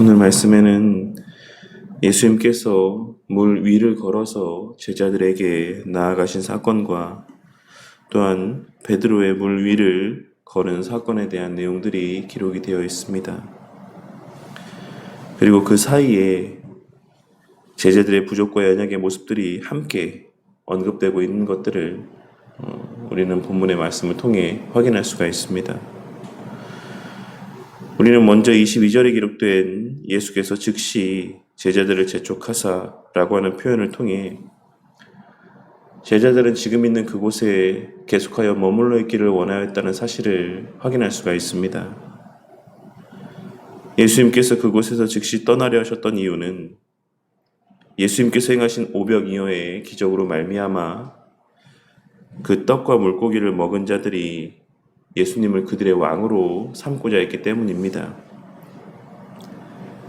오늘 말씀에는 예수님께서 물 위를 걸어서 제자들에게 나아가신 사건과 또한 베드로의 물 위를 걸은 사건에 대한 내용들이 기록이 되어 있습니다. 그리고 그 사이에 제자들의 부족과 연약의 모습들이 함께 언급되고 있는 것들을 우리는 본문의 말씀을 통해 확인할 수가 있습니다. 우리는 먼저 22절에 기록된 예수께서 즉시 제자들을 재촉하사라고 하는 표현을 통해 제자들은 지금 있는 그곳에 계속하여 머물러 있기를 원하였다는 사실을 확인할 수가 있습니다. 예수님께서 그곳에서 즉시 떠나려 하셨던 이유는 예수님께서 행하신 오병이어의 기적으로 말미암아 그 떡과 물고기를 먹은 자들이 예수님을 그들의 왕으로 삼고자 했기 때문입니다.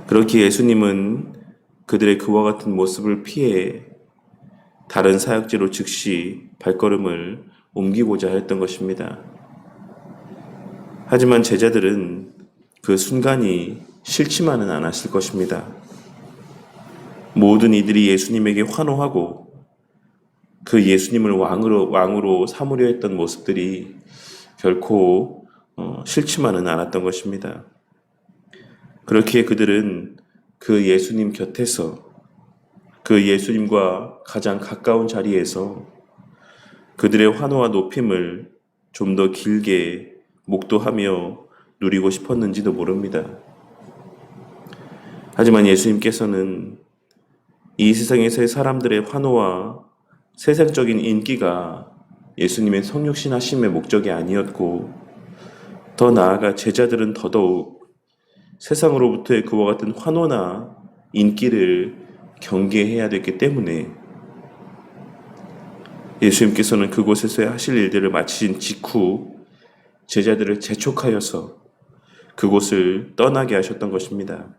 그렇기에 예수님은 그들의 그와 같은 모습을 피해 다른 사역지로 즉시 발걸음을 옮기고자 했던 것입니다. 하지만 제자들은 그 순간이 싫지만은 않았을 것입니다. 모든 이들이 예수님에게 환호하고 그 예수님을 왕으로 삼으려 했던 모습들이 결코 싫지만은 않았던 것입니다. 그렇기에 그들은 그 예수님 곁에서 그 예수님과 가장 가까운 자리에서 그들의 환호와 높임을 좀 더 길게 목도하며 누리고 싶었는지도 모릅니다. 하지만 예수님께서는 이 세상에서의 사람들의 환호와 세상적인 인기가 예수님의 성육신하심의 목적이 아니었고, 더 나아가 제자들은 더더욱 세상으로부터의 그와 같은 환호나 인기를 경계해야 됐기 때문에 예수님께서는 그곳에서 하실 일들을 마치신 직후 제자들을 재촉하여서 그곳을 떠나게 하셨던 것입니다.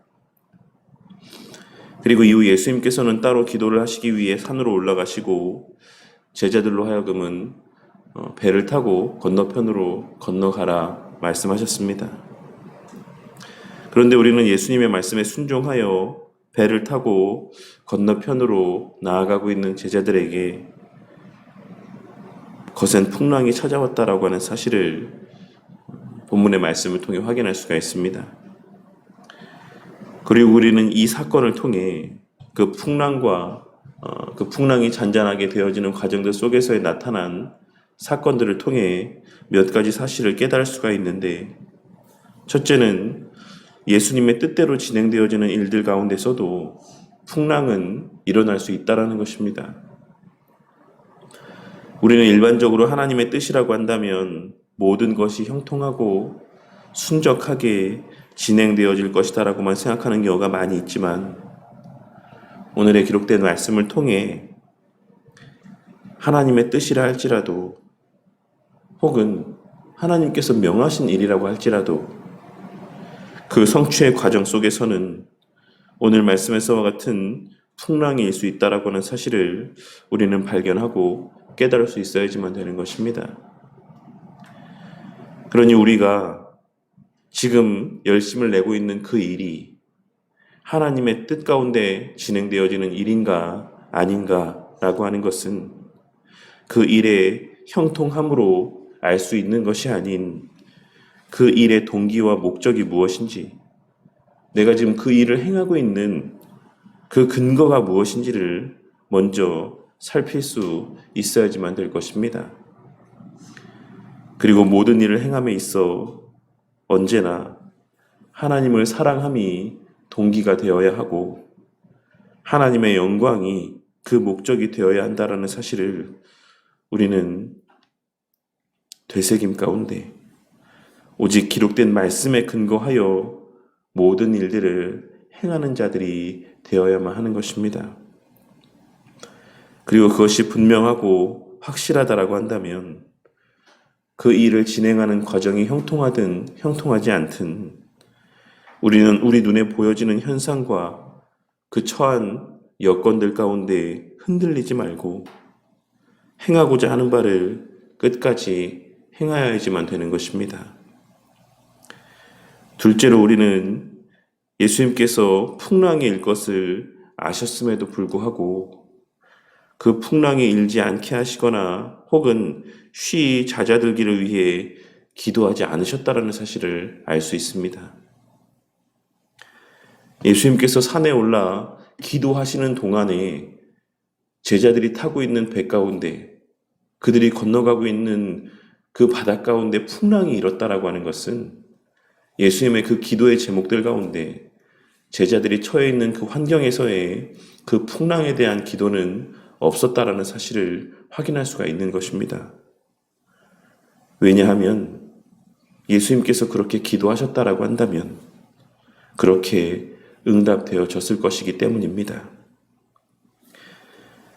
그리고 이후 예수님께서는 따로 기도를 하시기 위해 산으로 올라가시고 제자들로 하여금은 배를 타고 건너편으로 건너가라 말씀하셨습니다. 그런데 우리는 예수님의 말씀에 순종하여 배를 타고 건너편으로 나아가고 있는 제자들에게 거센 풍랑이 찾아왔다라고 하는 사실을 본문의 말씀을 통해 확인할 수가 있습니다. 그리고 우리는 이 사건을 통해 그 풍랑이 잔잔하게 되어지는 과정들 속에서 나타난 사건들을 통해 몇 가지 사실을 깨달을 수가 있는데, 첫째는 예수님의 뜻대로 진행되어지는 일들 가운데서도 풍랑은 일어날 수 있다는 것입니다. 우리는 일반적으로 하나님의 뜻이라고 한다면 모든 것이 형통하고 순적하게 진행되어질 것이다라고만 생각하는 경우가 많이 있지만, 오늘의 기록된 말씀을 통해 하나님의 뜻이라 할지라도 혹은 하나님께서 명하신 일이라고 할지라도 그 성취의 과정 속에서는 오늘 말씀에서와 같은 풍랑이 일 수 있다라고 하는 사실을 우리는 발견하고 깨달을 수 있어야지만 되는 것입니다. 그러니 우리가 지금 열심을 내고 있는 그 일이 하나님의 뜻 가운데 진행되어지는 일인가 아닌가라고 하는 것은 그 일의 형통함으로 알 수 있는 것이 아닌 그 일의 동기와 목적이 무엇인지, 내가 지금 그 일을 행하고 있는 그 근거가 무엇인지를 먼저 살필 수 있어야지만 될 것입니다. 그리고 모든 일을 행함에 있어 언제나 하나님을 사랑함이 동기가 되어야 하고 하나님의 영광이 그 목적이 되어야 한다는 사실을 우리는 되새김 가운데 오직 기록된 말씀에 근거하여 모든 일들을 행하는 자들이 되어야만 하는 것입니다. 그리고 그것이 분명하고 확실하다라고 한다면 그 일을 진행하는 과정이 형통하든 형통하지 않든 우리는 우리 눈에 보여지는 현상과 그 처한 여건들 가운데 흔들리지 말고 행하고자 하는 바를 끝까지 행하여야지만 되는 것입니다. 둘째로 우리는 예수님께서 풍랑이 일 것을 아셨음에도 불구하고 그 풍랑이 일지 않게 하시거나 혹은 쉬이 잦아들기를 위해 기도하지 않으셨다라는 사실을 알 수 있습니다. 예수님께서 산에 올라 기도하시는 동안에 제자들이 타고 있는 배 가운데 그들이 건너가고 있는 그 바다 가운데 풍랑이 일었다라고 하는 것은 예수님의 그 기도의 제목들 가운데 제자들이 처해 있는 그 환경에서의 그 풍랑에 대한 기도는 없었다라는 사실을 확인할 수가 있는 것입니다. 왜냐하면 예수님께서 그렇게 기도하셨다라고 한다면 그렇게 응답되어졌을 것이기 때문입니다.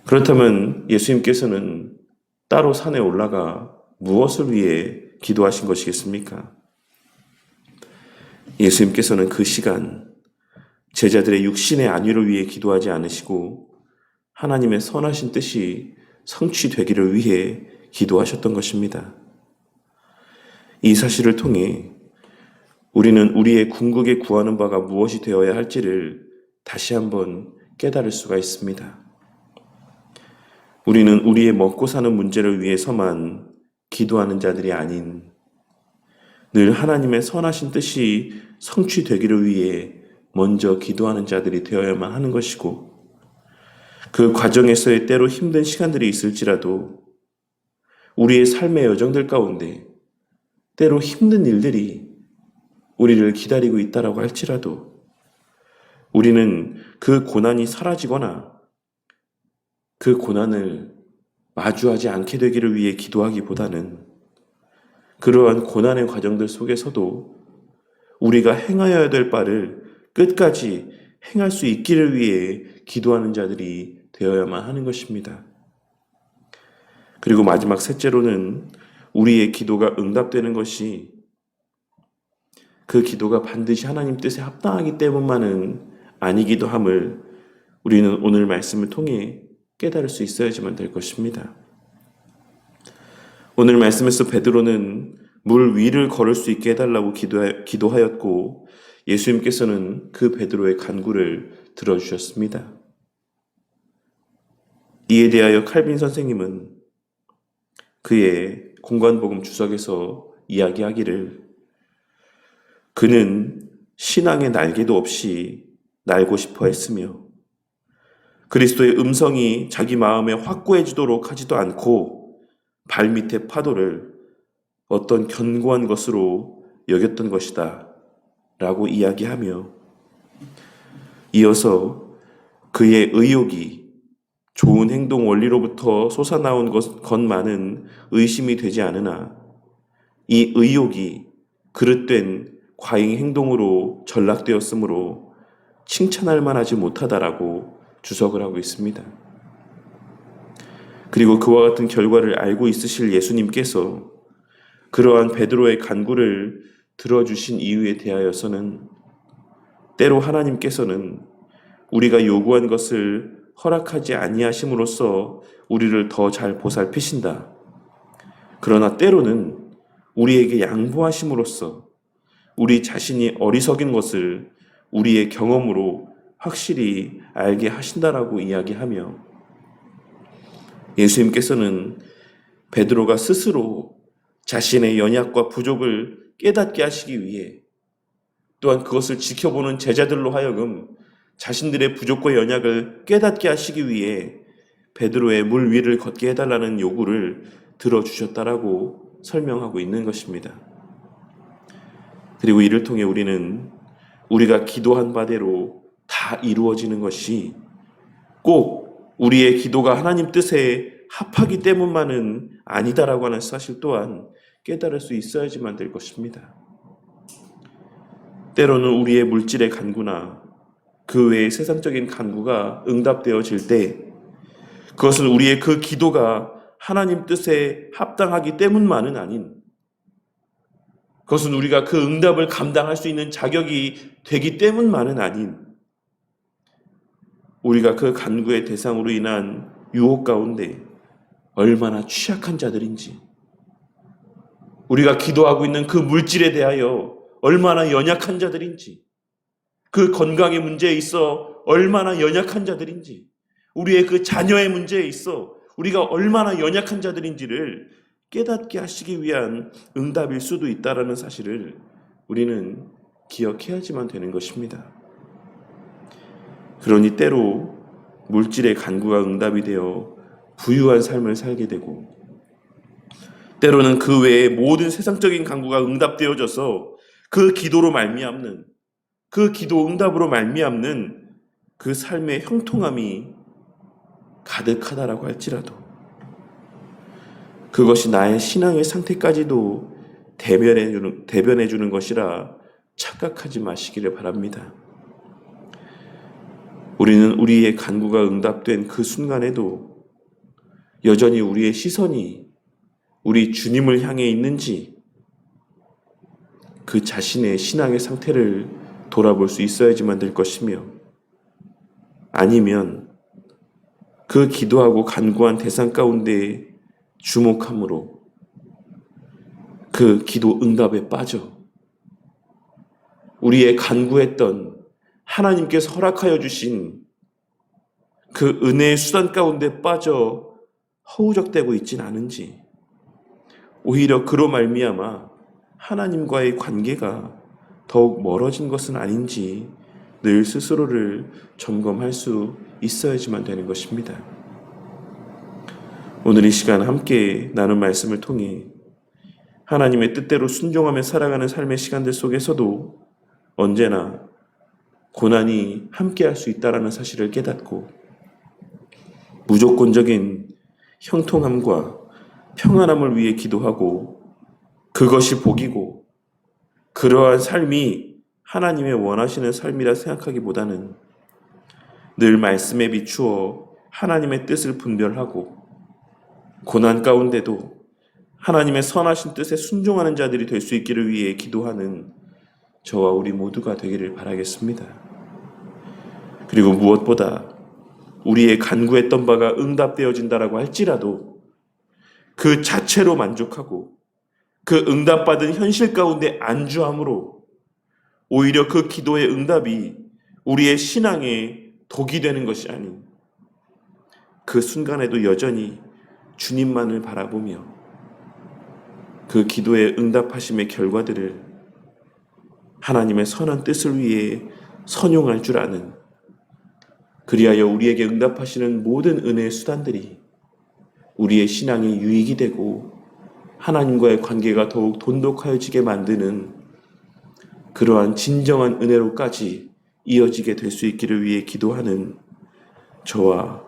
그렇다면 예수님께서는 따로 산에 올라가 무엇을 위해 기도하신 것이겠습니까? 예수님께서는 그 시간 제자들의 육신의 안위를 위해 기도하지 않으시고 하나님의 선하신 뜻이 성취되기를 위해 기도하셨던 것입니다. 이 사실을 통해 우리는 우리의 궁극에 구하는 바가 무엇이 되어야 할지를 다시 한번 깨달을 수가 있습니다. 우리는 우리의 먹고 사는 문제를 위해서만 기도하는 자들이 아닌 늘 하나님의 선하신 뜻이 성취되기를 위해 먼저 기도하는 자들이 되어야만 하는 것이고 그 과정에서의 때로 힘든 시간들이 있을지라도 우리의 삶의 여정들 가운데 때로 힘든 일들이 우리를 기다리고 있다라고 할지라도 우리는 그 고난이 사라지거나 그 고난을 마주하지 않게 되기를 위해 기도하기보다는 그러한 고난의 과정들 속에서도 우리가 행하여야 될 바를 끝까지 행할 수 있기를 위해 기도하는 자들이 되어야만 하는 것입니다. 그리고 마지막 셋째로는 우리의 기도가 응답되는 것이 그 기도가 반드시 하나님 뜻에 합당하기 때문만은 아니기도 함을 우리는 오늘 말씀을 통해 깨달을 수 있어야지만 될 것입니다. 오늘 말씀에서 베드로는 물 위를 걸을 수 있게 해달라고 기도하였고 예수님께서는 그 베드로의 간구를 들어주셨습니다. 이에 대하여 칼빈 선생님은 그의 공관복음 주석에서 이야기하기를 그는 신앙의 날개도 없이 날고 싶어 했으며 그리스도의 음성이 자기 마음에 확고해지도록 하지도 않고 발밑의 파도를 어떤 견고한 것으로 여겼던 것이다 라고 이야기하며 이어서 그의 의욕이 좋은 행동 원리로부터 솟아나온 것만은 의심이 되지 않으나 이 의욕이 그릇된 과잉 행동으로 전락되었으므로 칭찬할 만하지 못하다라고 주석을 하고 있습니다. 그리고 그와 같은 결과를 알고 있으실 예수님께서 그러한 베드로의 간구를 들어주신 이유에 대하여서는 때로 하나님께서는 우리가 요구한 것을 허락하지 아니하심으로써 우리를 더 잘 보살피신다. 그러나 때로는 우리에게 양보하심으로써 우리 자신이 어리석인 것을 우리의 경험으로 확실히 알게 하신다라고 이야기하며 예수님께서는 베드로가 스스로 자신의 연약과 부족을 깨닫게 하시기 위해 또한 그것을 지켜보는 제자들로 하여금 자신들의 부족과 연약을 깨닫게 하시기 위해 베드로의 물 위를 걷게 해달라는 요구를 들어주셨다라고 설명하고 있는 것입니다. 그리고 이를 통해 우리는 우리가 기도한 바대로 다 이루어지는 것이 꼭 우리의 기도가 하나님 뜻에 합하기 때문만은 아니다라고 하는 사실 또한 깨달을 수 있어야지만 될 것입니다. 때로는 우리의 물질의 간구나 그 외의 세상적인 간구가 응답되어질 때 그것은 우리의 그 기도가 하나님 뜻에 합당하기 때문만은 아닌 그것은 우리가 그 응답을 감당할 수 있는 자격이 되기 때문만은 아닌 우리가 그 간구의 대상으로 인한 유혹 가운데 얼마나 취약한 자들인지 우리가 기도하고 있는 그 물질에 대하여 얼마나 연약한 자들인지 그 건강의 문제에 있어 얼마나 연약한 자들인지, 우리의 그 자녀의 문제에 있어 우리가 얼마나 연약한 자들인지를 깨닫게 하시기 위한 응답일 수도 있다라는 사실을 우리는 기억해야지만 되는 것입니다. 그러니 때로 물질의 간구가 응답이 되어 부유한 삶을 살게 되고, 때로는 그 외에 모든 세상적인 간구가 응답되어져서 그 기도로 말미암는, 그 기도 응답으로 말미암는 그 삶의 형통함이 가득하다라고 할지라도 그것이 나의 신앙의 상태까지도 대변해주는 것이라 착각하지 마시기를 바랍니다. 우리는 우리의 간구가 응답된 그 순간에도 여전히 우리의 시선이 우리 주님을 향해 있는지 그 자신의 신앙의 상태를 돌아볼 수 있어야지만 될 것이며, 아니면 그 기도하고 간구한 대상 가운데 주목함으로 그 기도 응답에 빠져 우리의 간구했던 하나님께서 허락하여 주신 그 은혜의 수단 가운데 빠져 허우적대고 있진 않은지, 오히려 그로 말미암아 하나님과의 관계가 더욱 멀어진 것은 아닌지 늘 스스로를 점검할 수 있어야지만 되는 것입니다. 오늘 이 시간 함께 나눈 말씀을 통해 하나님의 뜻대로 순종하며 살아가는 삶의 시간들 속에서도 언제나 고난이 함께할 수 있다는 사실을 깨닫고, 무조건적인 형통함과 평안함을 위해 기도하고 그것이 복이고 그러한 삶이 하나님의 원하시는 삶이라 생각하기보다는 늘 말씀에 비추어 하나님의 뜻을 분별하고 고난 가운데도 하나님의 선하신 뜻에 순종하는 자들이 될 수 있기를 위해 기도하는 저와 우리 모두가 되기를 바라겠습니다. 그리고 무엇보다 우리의 간구했던 바가 응답되어진다라고 할지라도 그 자체로 만족하고 그 응답받은 현실 가운데 안주함으로 오히려 그 기도의 응답이 우리의 신앙에 독이 되는 것이 아닌, 그 순간에도 여전히 주님만을 바라보며 그 기도의 응답하심의 결과들을 하나님의 선한 뜻을 위해 선용할 줄 아는, 그리하여 우리에게 응답하시는 모든 은혜의 수단들이 우리의 신앙에 유익이 되고 하나님과의 관계가 더욱 돈독하여지게 만드는 그러한 진정한 은혜로까지 이어지게 될 수 있기를 위해 기도하는 저와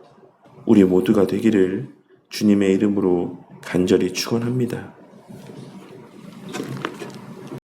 우리 모두가 되기를 주님의 이름으로 간절히 축원합니다.